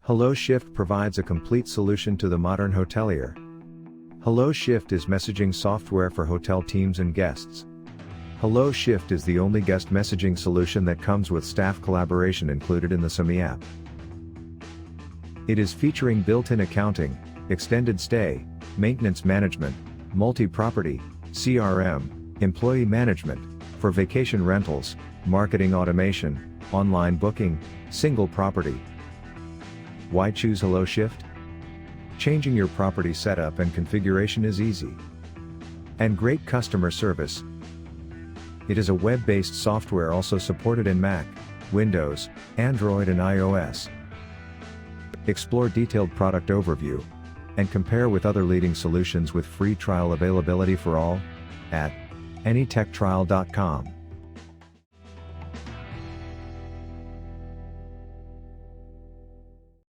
HelloShift provides a complete solution to the modern hotelier. HelloShift is messaging software for hotel teams and guests. HelloShift is the only guest messaging solution that comes with staff collaboration included in the sameapp. It is featuring built-in accounting, extended stay, maintenance management, multi-property, CRM, employee management, for vacation rentals, marketing automation, online booking, single property. Why choose HelloShift? Changing your property setup and configuration is easy. And great customer service. It is a web-based software also supported in Mac, Windows, Android and iOS. Explore detailed product overview and compare with other leading solutions with free trial availability for all at anytechtrial.com.